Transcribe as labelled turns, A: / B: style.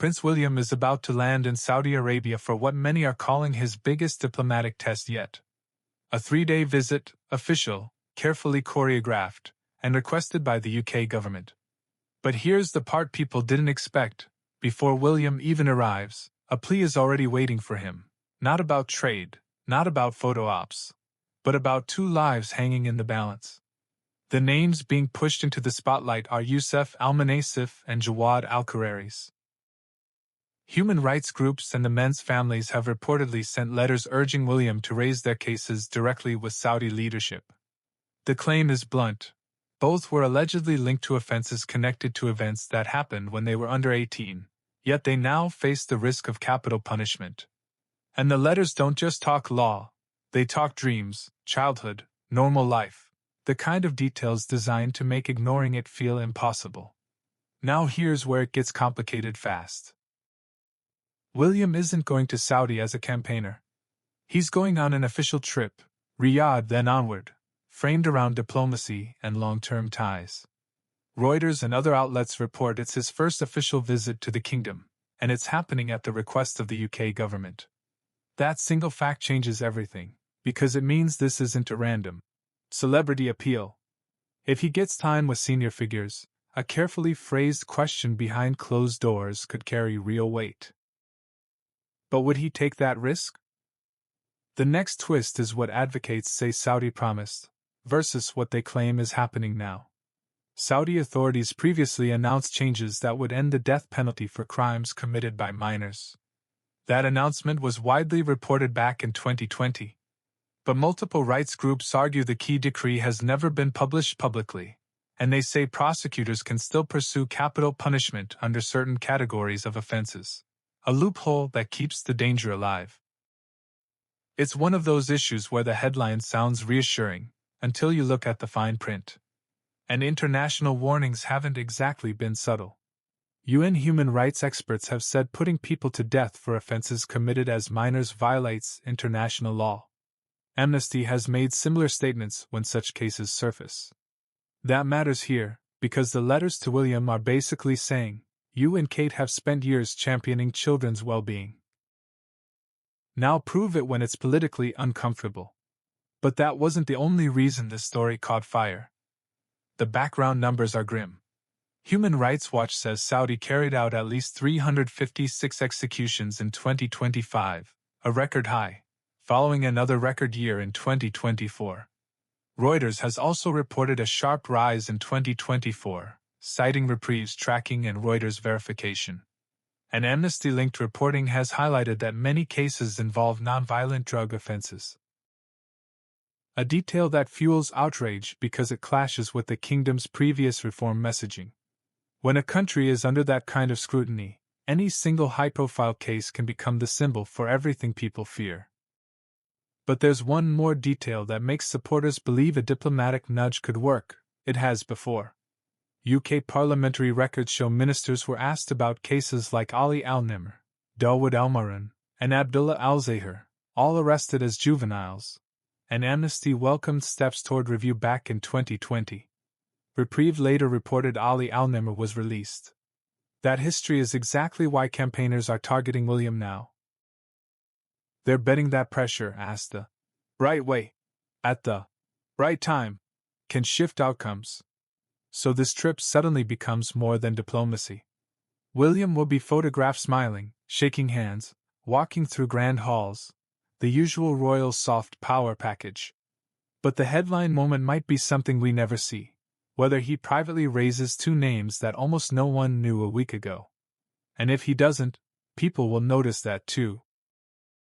A: Prince William is about to land in Saudi Arabia for what many are calling his biggest diplomatic test yet. A 3-day visit, official, carefully choreographed, and requested by the UK government. But here's the part people didn't expect. Before William even arrives, a plea is already waiting for him. Not about trade, not about photo ops, but about 2 lives hanging in the balance. The names being pushed into the spotlight are Youssef Al-Manasif and Jawad Al-Kararis. Human rights groups and the men's families have reportedly sent letters urging William to raise their cases directly with Saudi leadership. The claim is blunt. Both were allegedly linked to offenses connected to events that happened when they were under 18, yet they now face the risk of capital punishment. And the letters don't just talk law, they talk dreams, childhood, normal life, the kind of details designed to make ignoring it feel impossible. Now here's where it gets complicated fast. William isn't going to Saudi as a campaigner. He's going on an official trip, Riyadh then onward, framed around diplomacy and long-term ties. Reuters and other outlets report it's his first official visit to the kingdom, and it's happening at the request of the UK government. That single fact changes everything, because it means this isn't a random celebrity appeal. If he gets time with senior figures, a carefully phrased question behind closed doors could carry real weight. But would he take that risk? The next twist is what advocates say Saudi promised, versus what they claim is happening now. Saudi authorities previously announced changes that would end the death penalty for crimes committed by minors. That announcement was widely reported back in 2020. But multiple rights groups argue the key decree has never been published publicly, and they say prosecutors can still pursue capital punishment under certain categories of offenses. A loophole that keeps the danger alive. It's one of those issues where the headline sounds reassuring, until you look at the fine print. And international warnings haven't exactly been subtle. UN human rights experts have said putting people to death for offenses committed as minors violates international law. Amnesty has made similar statements when such cases surface. That matters here, because the letters to William are basically saying, you and Kate have spent years championing children's well-being. Now prove it when it's politically uncomfortable. But that wasn't the only reason this story caught fire. The background numbers are grim. Human Rights Watch says Saudi carried out at least 356 executions in 2025, a record high, following another record year in 2024. Reuters has also reported a sharp rise in 2024, citing Reprieve's tracking and Reuters' verification. An Amnesty-linked reporting has highlighted that many cases involve nonviolent drug offenses. A detail that fuels outrage because it clashes with the kingdom's previous reform messaging. When a country is under that kind of scrutiny, any single high-profile case can become the symbol for everything people fear. But there's one more detail that makes supporters believe a diplomatic nudge could work. It has before. UK parliamentary records show ministers were asked about cases like Ali Al-Nimr, Dawood Al-Marun, and Abdullah Al-Zahir, all arrested as juveniles, and Amnesty welcomed steps toward review back in 2020. Reprieve later reported Ali Al-Nimr was released. That history is exactly why campaigners are targeting William now. They're betting that pressure, asked the right way, at the right time, can shift outcomes. So this trip suddenly becomes more than diplomacy. William will be photographed smiling, shaking hands, walking through grand halls, the usual royal soft power package. But the headline moment might be something we never see, whether he privately raises 2 names that almost no one knew a week ago. And if he doesn't, people will notice that too.